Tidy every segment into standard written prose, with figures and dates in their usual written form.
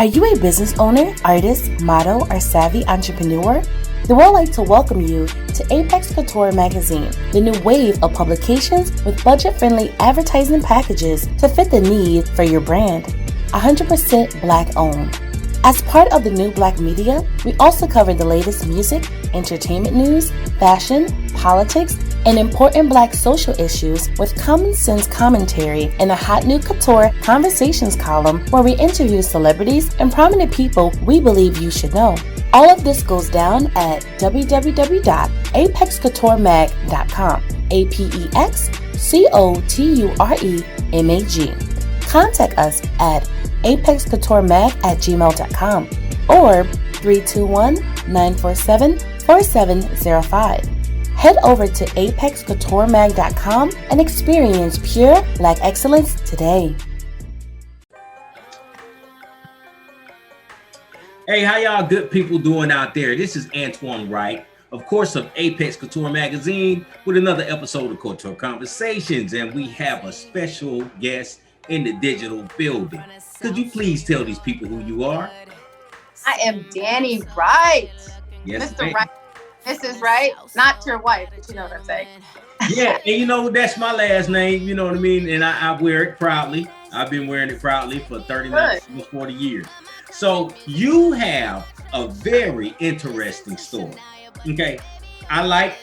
Are you a business owner, artist, model, or savvy entrepreneur? Then we'd like to welcome you to Apex Couture magazine, the new wave of publications with budget-friendly advertising packages to fit the need for your brand. 100% Black owned. As part of the new Black media, we also cover the latest music, entertainment news, fashion, politics, and important Black social issues with common sense commentary in a hot new couture conversations column where we interview celebrities and prominent people we believe you should know. All of this goes down at www.apexcouturemag.com. APEXCOTUREMAG. Contact us at apexcouturemag@gmail.com or 321-947-4705. Head over to apexcouturemag.com and experience pure Black excellence today. Hey, how y'all good people doing out there? This is Dani Wright, of course, of Apex Couture Magazine, with another episode of Couture Conversations, and we have a special guest in the digital building. Could you please tell these people who you are? I am Dani Wright. Yes, Mr. Wright. Mrs. Wright, not your wife, but you know what I'm saying. Yeah, and you know, that's my last name, you know what I mean? And I wear it proudly. I've been wearing it proudly for 39, almost 40 years. So you have a very interesting story, okay? I like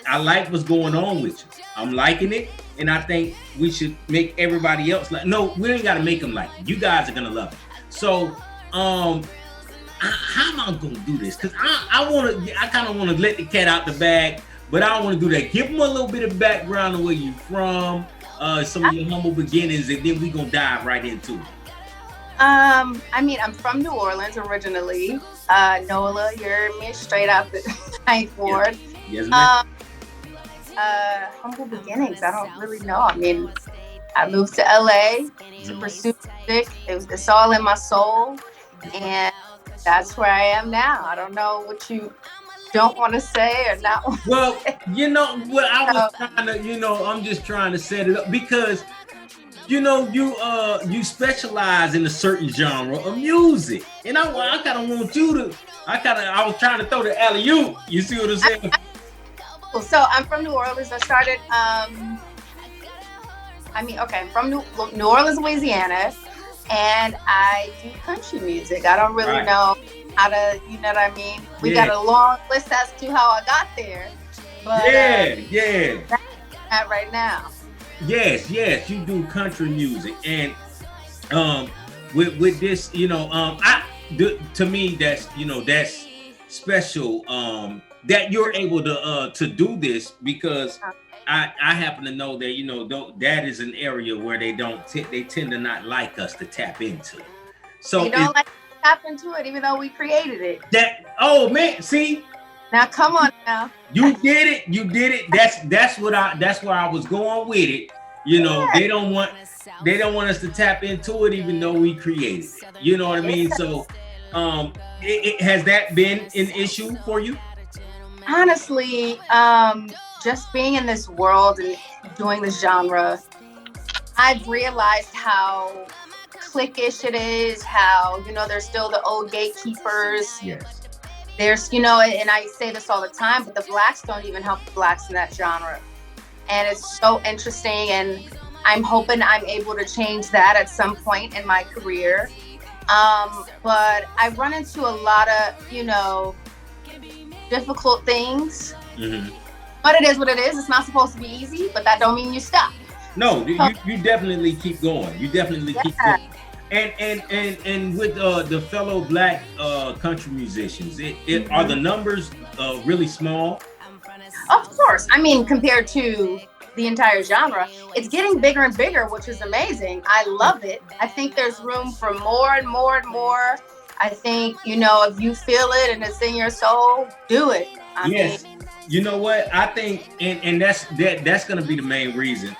what's going on with you. I'm liking it, and I think we should make everybody else like. No, we ain't got to make them like it. You guys are gonna love it. So, how am I gonna do this? Because I kind of want to let the cat out the bag, but I don't want to do that. Give them a little bit of background of where you're from, some of your humble beginnings, and then we gonna dive right into it. I'm from New Orleans originally. Nola, you're me straight out the ninth ward. Yes, ma'am. Humble beginnings. I don't really know. I mean, I moved to LA to pursue music. It's all in my soul, and that's where I am now. I don't know what you don't want to say or not. Well, you know what I was trying to, I'm just trying to set it up because, you you specialize in a certain genre of music, and I kind of want you to. I was trying to throw the alley-oop. You see what I'm saying? So I'm from New Orleans. I started. I'm from New Orleans, Louisiana. And I do country music. I don't really know how to, you know what I mean? We got a long list as to how I got there. But that's that right now. Yes, you do country music. And with this, to me that's special that you're able to do this because I happen to know that that is an area where they tend to not like us to tap into. So they don't like to tap into it, even though we created it. See. Now come on now. You did it. That's where I was going with it. They don't want us to tap into it, even though we created it. You know what I mean? So, has that been an issue for you? Honestly, just being in this world and doing this genre, I've realized how cliquish it is, how, there's still the old gatekeepers. Yes. There's, and I say this all the time, but the Blacks don't even help the Blacks in that genre. And it's so interesting, and I'm hoping I'm able to change that at some point in my career. But I run into a lot of, difficult things. Mm-hmm. But it is what it is. It's not supposed to be easy, but that don't mean you stop. No, you definitely keep going. You definitely keep going. And with the fellow Black country musicians, are the numbers really small? Of course. I mean, compared to the entire genre, it's getting bigger and bigger, which is amazing. I love it. I think there's room for more and more and more. I think, if you feel it and it's in your soul, do it. I mean, you know what? I think, and that's going to be the main reason,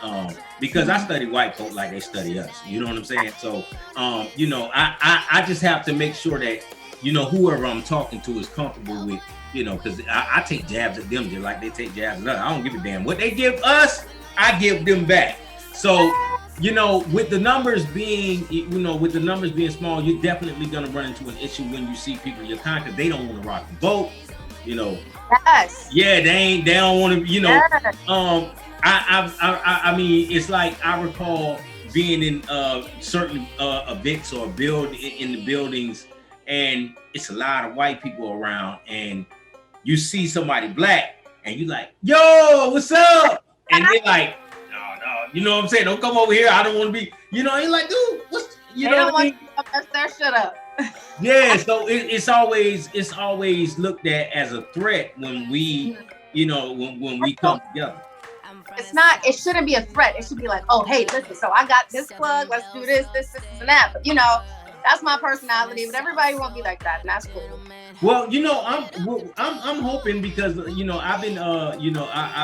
because I study white folk like they study us. You know what I'm saying? So, I just have to make sure that, whoever I'm talking to is comfortable with, because I take jabs at them just like they take jabs at us. I don't give a damn. What they give us, I give them back. So, you know, with the numbers being, with the numbers being small, you're definitely gonna run into an issue when you see people in your kind because they don't want to rock the boat, you know. Yes. Yeah, they don't want to, you know. Yes. I mean, it's like I recall being in certain events or in the buildings, and it's a lot of white people around, and you see somebody black, and you like, yo, what's up? And they're like, no, you know what I'm saying? Don't come over here. I don't want to be, you know. You're like, dude, what's, you they know don't what I mean? Want to mess their shit up. Yeah, so it's always looked at as a threat when we, you know, when we come together. It's not. It shouldn't be a threat. It should be like, oh, hey, listen. So I got this plug. Let's do this, and that. But you know, that's my personality. But everybody won't be like that, and that's cool. Well, you know, I'm hoping because you know I've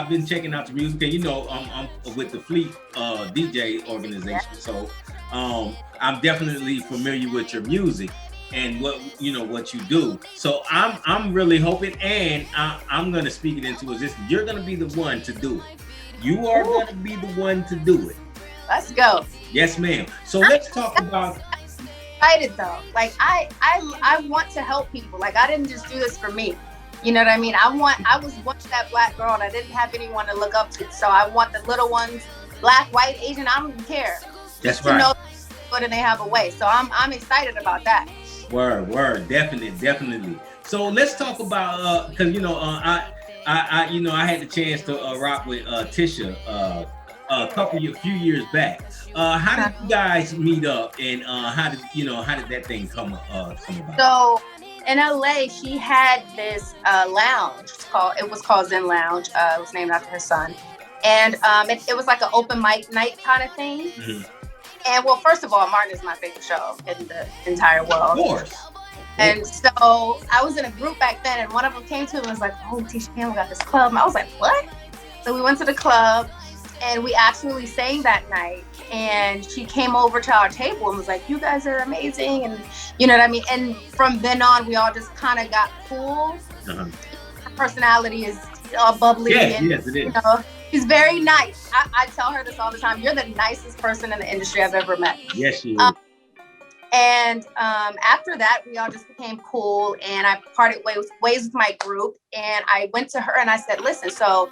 been checking out the music. You know, I'm with the Fleet DJ organization, so I'm definitely familiar with your music and what you do. So I'm really hoping, and I'm gonna speak it into existence. You're gonna be the one to do it. You are gonna be the one to do it. Let's go. Yes, ma'am. So let's talk about. Excited though, like I want to help people. Like I didn't just do this for me, you know what I mean? I was once that black girl and I didn't have anyone to look up to, so I want the little ones, black, white, Asian, I don't even care. That's right. To know what do they have a way, so I'm excited about that. Word, definitely. So let's talk about because I had the chance to rock with Tisha a few years back. How did you guys meet up, and how did that thing come about? So in LA, she had this lounge. It was called Zen Lounge. It was named after her son, and it was like an open mic night kind of thing. Mm-hmm. And well, first of all, Martin is my favorite show in the entire world. Of course. And so I was in a group back then, and one of them came to me and was like, "Oh, Tisha Campbell got this club." And I was like, "What?" So we went to the club. And we actually sang that night, and she came over to our table and was like, "You guys are amazing," and you know what I mean. And from then on, we all just kind of got cool. Uh-huh. Her personality is bubbly. Yes, and, yes, it is. You know, she's very nice. I tell her this all the time. You're the nicest person in the industry I've ever met. Yes, she is. And after that, we all just became cool, and I parted ways with my group, and I went to her and I said, "Listen, so."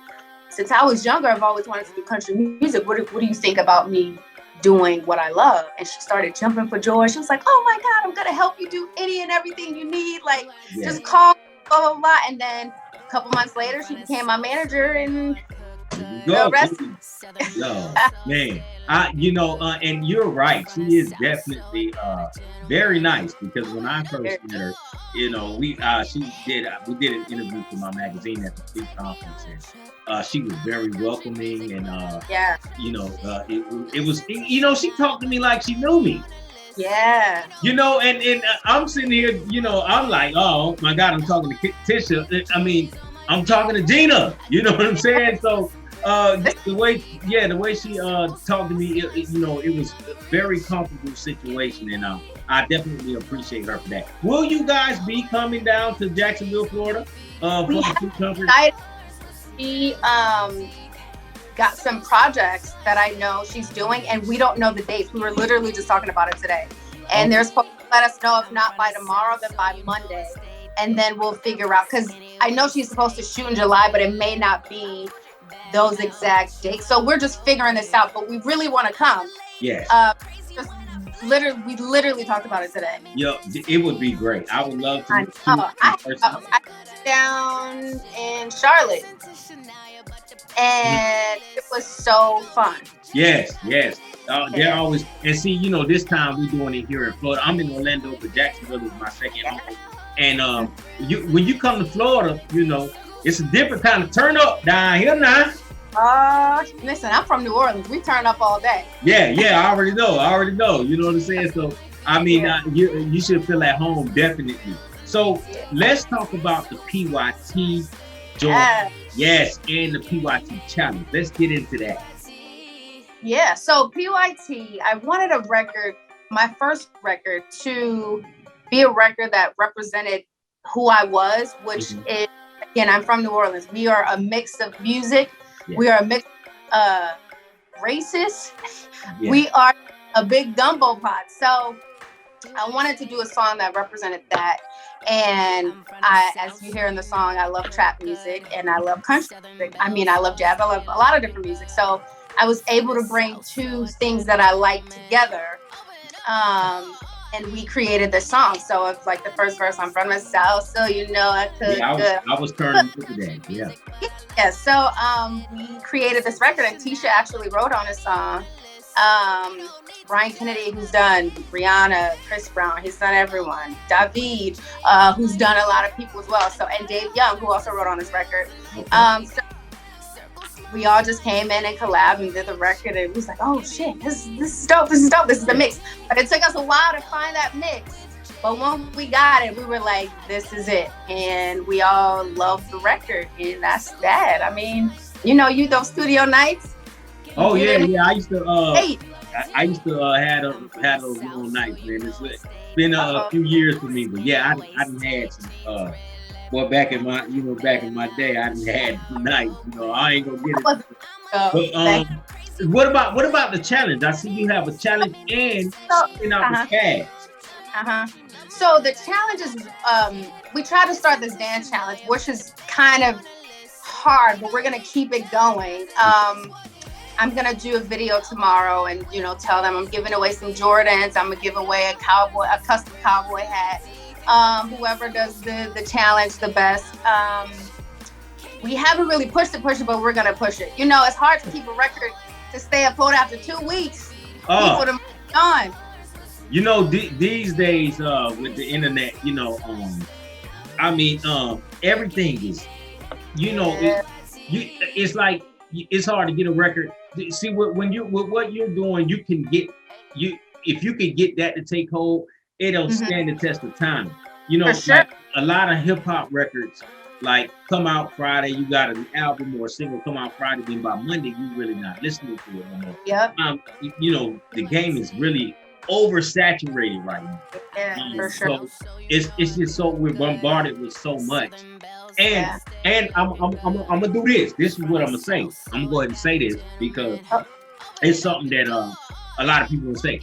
Since I was younger, I've always wanted to do country music. What do you think about me doing what I love? And she started jumping for joy. She was like, "Oh my God, I'm gonna help you do any and everything you need. Like, just call, blah, blah, blah." And then a couple months later, she became my manager, and the rest. No, man. And you're right. She is definitely very nice, because when I first met her, we did an interview for my magazine at the Fleet Conference, and she was very welcoming, and it was she talked to me like she knew me. Yeah. And I'm sitting here, I'm like, oh my God, I'm talking to Tisha. I mean, I'm talking to Gina. You know what I'm saying? So the way she talked to me, it was a very comfortable situation, and I definitely appreciate her for that. Will you guys be coming down to Jacksonville, Florida for the conference? She got some projects that I know she's doing, and we don't know the dates. We were literally just talking about it today, and they're supposed to let us know, if not by tomorrow, then by Monday, and then we'll figure out, because I know she's supposed to shoot in July, but it may not be those exact dates. So we're just figuring this out, but we really want to come. Yes. We literally talked about it today. Yeah, it would be great. I would love to. I down in Charlotte, and it was so fun. Yes. They're always, and see, this time we're doing it here in Florida. I'm in Orlando, but Jacksonville is my second home. And when you come to Florida, it's a different kind of turn up down here now. Listen, I'm from New Orleans. We turn up all day. Yeah, I already know. You know what I'm saying? So, I mean, you should feel at home, definitely. So, let's talk about the PYT joint. Yes, and the PYT challenge. Let's get into that. Yeah, so PYT, I wanted a record, my first record, to be a record that represented who I was, which is, again, I'm from New Orleans. We are a mix of music. Yeah. We are a mix of racist. Yeah. We are a big gumbo pot. So I wanted to do a song that represented that. And as you hear in the song, I love trap music and I love country music. I mean, I love jazz. I love a lot of different music. So I was able to bring two things that I like together. And we created this song. So it's like the first verse, I'm from the South, so you know I could. Yeah, I was turning to that. Yeah. Yeah. So we created this record, and Tisha actually wrote on this song. Brian Kennedy, who's done Rihanna, Chris Brown, he's done everyone. David, who's done a lot of people as well. So, and Dave Young, who also wrote on this record. Okay. So we all just came in and collabed and did the record, and we was like, oh shit, this is dope, this is dope, this is the mix. But it took us a while to find that mix. But when we got it, we were like, this is it. And we all loved the record, and that's that. I mean, you know, those studio nights. Oh yeah. I used to had those long nights, man. It's been a few years for me, but yeah, I done had some. Well, back in my day, I done had nights. You know, I ain't gonna get it. But what about the challenge? I see you have a challenge and out the cast. So the challenge is we try to start this dance challenge, which is kind of hard, but we're gonna keep it going. I'm gonna do a video tomorrow and tell them I'm giving away some Jordans. I'm gonna give away a custom cowboy hat. Whoever does the challenge the best. We haven't really pushed it, but we're gonna push it. You know, it's hard to keep a record to stay afloat after 2 weeks. People to move on. You know, these days with the internet, everything is, it's like it's hard to get a record. See, with what you're doing, you can get if you can get that to take hold, it'll stand the test of time. You know, like a lot of hip hop records, like come out Friday, you got an album or a single come out Friday, then by Monday you really not listening to it no more. Yep. The game is really oversaturated right now. Yeah, for sure. So it's just so we're bombarded with so much. And I'm gonna do this. This is what I'm gonna say. I'm gonna go ahead and say this because it's something that a lot of people will say.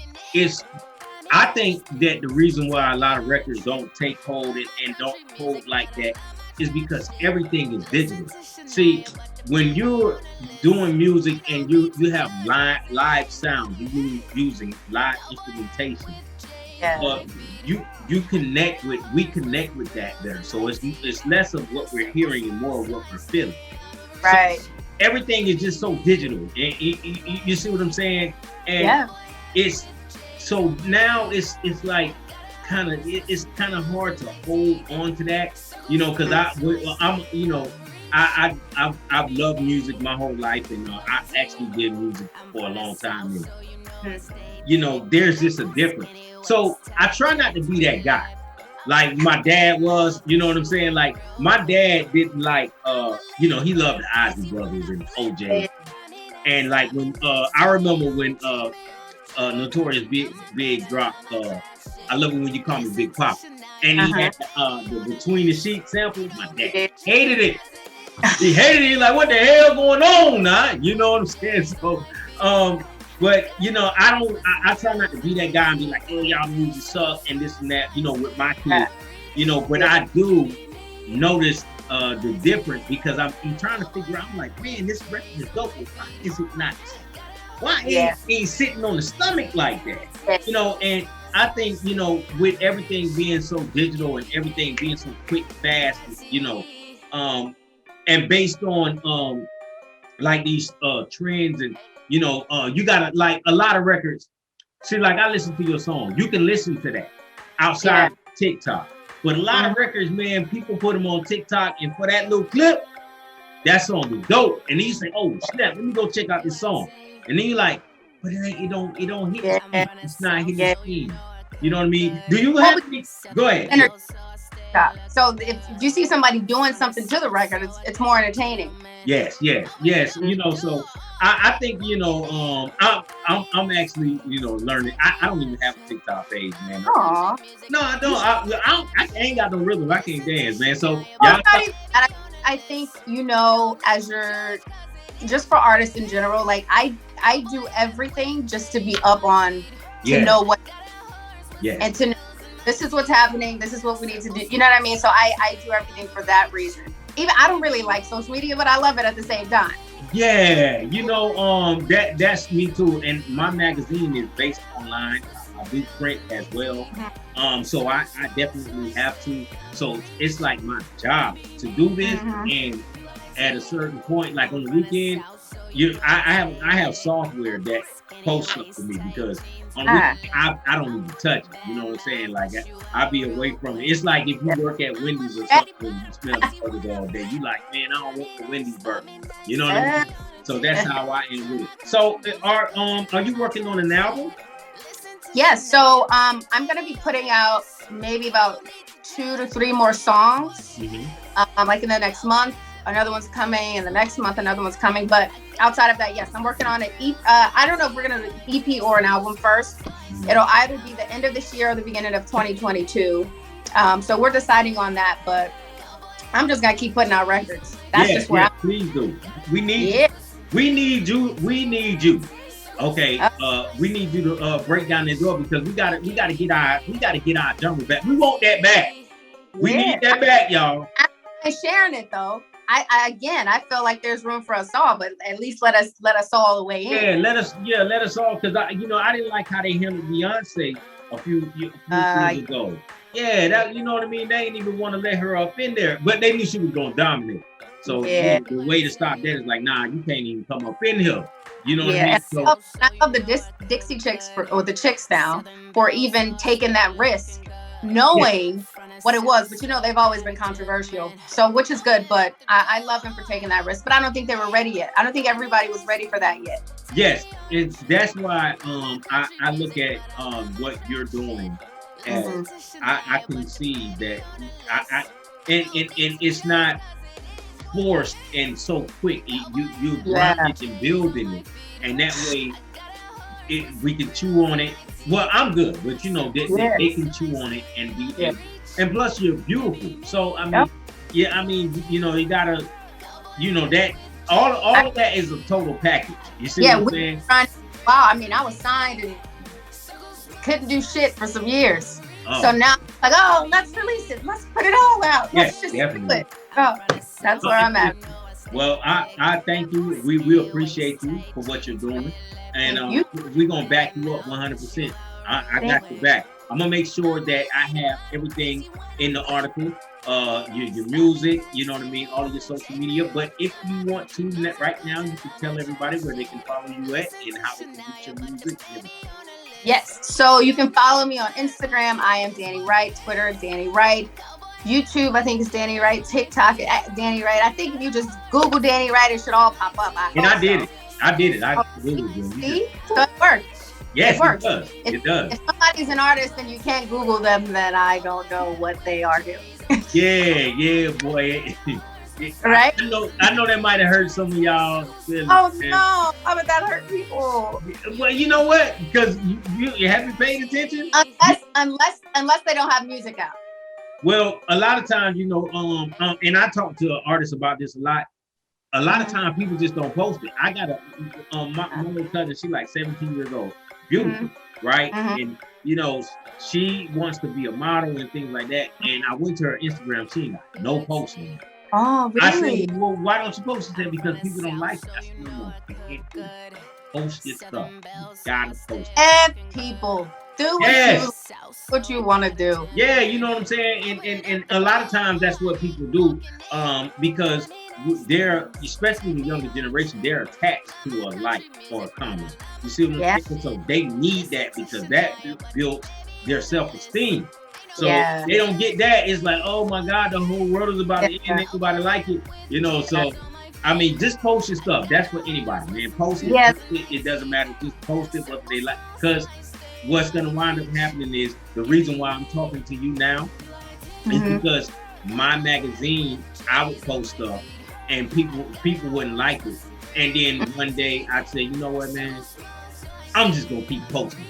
I think that the reason why a lot of records don't take hold and don't hold like that is because everything is digital. See, when you're doing music and you have live sound, you're using live instrumentation. Yeah. We connect with that better. So it's less of what we're hearing and more of what we're feeling. Right. So everything is just so digital. And you see what I'm saying? And it's so now it's like it's kind of hard to hold on to that, because I've loved music my whole life, and I actually did music for a long time. And, there's just a difference. So I try not to be that guy, like my dad was. You know what I'm saying? Like my dad didn't like, he loved the Ozzy Brothers and OJ, and like when I remember when Notorious Big dropped. I love it when you call me Big Pop, and he had the Between the Sheets sample. My dad hated it. He hated it. He's like, what the hell going on now? You know what I'm saying? So, but I try not to be that guy and be like, oh, y'all music sucks and this and that. With my kids, but I do notice the difference because I'm trying to figure out. I'm like, man, this record is dope. Why is it not? Why ain't he sitting on the stomach like that? And I think, with everything being so digital and everything being so quick, fast, and based on like these trends and you gotta like a lot of records. See, like I listen to your song. You can listen to that outside TikTok. But a lot of records, man, people put them on TikTok, and for that little clip, that song is dope. And then you say, oh snap, let me go check out this song. And then you're like, but it don't hit. It's not hitting the speed. You know what I mean? Do you have? Go ahead. So if you see somebody doing something to the record, it's more entertaining. Yes. So I think I'm actually learning. I don't even have a TikTok page, man. Aww. No, I don't. I ain't got no rhythm. I can't dance, man. So I think as you're just for artists in general, like I I do everything just to be up on, to know what, and to know this is what's happening. This is what we need to do. You know what I mean? So I do everything for that reason. Even I don't really like social media, but I love it at the same time. Yeah, you know, that's me too. And my magazine is based online. I do print as well. So I definitely have to. So it's like my job to do this. And at a certain point, like on the weekend, I have software that posts stuff for me, because on the weekend, I don't even touch it. You know what I'm saying? Like I be away from it. It's like if you work at Wendy's or something, you smell the burgers all day. You like, man, I don't want the Wendy's burger. You know what I mean? So that's how I am with it. So are you working on an album? Yes. So I'm gonna be putting out maybe about 2 to 3 more songs. Like in the next month. Another one's coming, and the next month another one's coming. But outside of that, yes, I'm working on it. I don't know if we're gonna do an EP or an album first. It'll either be the end of this year or the beginning of 2022. So we're deciding on that, but I'm just gonna keep putting out records. That's just where please do. We need you. We need you. We need you. Okay. We need you to break down that door, because we gotta get our genre back. We want that back. We need that back, y'all. I'm sharing it though. I feel like there's room for us all, but at least let us all weigh in. Yeah, let us all, because I didn't like how they handled Beyonce a few years ago. Yeah, that, you know what I mean? They didn't even want to let her up in there, but they knew she was gonna dominate. So the way to stop that is like, nah, you can't even come up in here. You know what I mean? So, I love the Dixie Chicks or the Chicks now for even taking that risk, knowing what it was, but they've always been controversial, so which is good. But I love them for taking that risk, but I don't think they were ready yet. I don't think everybody was ready for that yet. Yes, that's why I look at what you're doing, and I can see that and it's not forced and so quick. You grind it and building it, and that way we can chew on it. Well, I'm good, but they can chew on it and be. And plus, you're beautiful. So I mean, you gotta, that all of that is a total package. You see what I'm saying? Wow, I mean, I was signed and couldn't do shit for some years. So now, like, let's release it. Let's put it all out. Let's just do it. That's where I'm at. Well, I thank you. We appreciate you for what you're doing, and we're gonna back you up 100%. I got your back. I'm gonna make sure that I have everything in the article, your music, you know what I mean, all of your social media. But if you want to, right now, you can tell everybody where they can follow you at and how they can get your music and everything. Yes, so you can follow me on Instagram. I am Dani Wright. Twitter, Dani Wright. YouTube, I think it's Dani Wright. TikTok, Dani Wright. I think if you just Google Dani Wright, it should all pop up. I did it. I Googled it. See? So it works. Yes, it works. It does. If somebody's an artist and you can't Google them, then I don't know what they are doing. yeah, boy. Right? I know that might have hurt some of y'all. Oh no! How would that hurt people? Well, you know what? Because you haven't paid attention. Unless they don't have music out. Well, a lot of times, and I talk to artists about this a lot. A lot of times, people just don't post it. I got my little cousin. She's like 17 years old, beautiful, right? And she wants to be a model and things like that. And I went to her Instagram. She got no posting. Oh, really? I said, well, why don't you post it? She said, because people don't like it. I said, no, you can't do it. Post this stuff. You gotta post it. And people do what you want to do. Yeah, you know what I'm saying? And a lot of times that's what people do, because they're, especially the younger generation, they're attached to a like or a comment. You see what I'm saying? So they need that, because that builds their self-esteem. So they don't get that. It's like, oh my God, the whole world is about it, and everybody like it. So I mean, just post your stuff. That's for anybody, man. Post it. Yes. It doesn't matter. Just post it whether they like. Because what's gonna wind up happening is, the reason why I'm talking to you now is because my magazine, I would post stuff and people wouldn't like it. And then one day I'd say, you know what, man, I'm just gonna keep posting.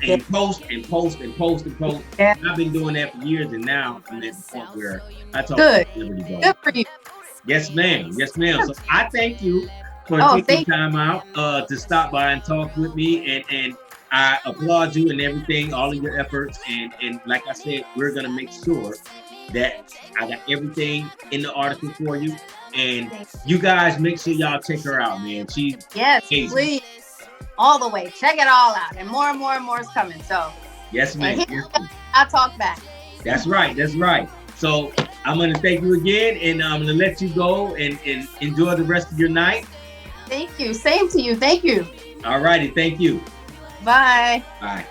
And post and post and post and post. Yeah. I've been doing that for years, and now I'm at the point where I talk to everybody. Good for you. Yes, ma'am. Yes, ma'am. So I thank you for taking time out to stop by and talk with me. And I applaud you and everything, all of your efforts. And like I said, we're going to make sure that I got everything in the article for you. And you guys make sure y'all check her out, man. She's amazing. Please. All the way. Check it all out. And more is coming. So yes, ma'am. I'll talk back. That's right. That's right. So I'm going to thank you again, and I'm going to let you go and enjoy the rest of your night. Thank you. Same to you. Thank you. All righty. Thank you. Bye. Bye.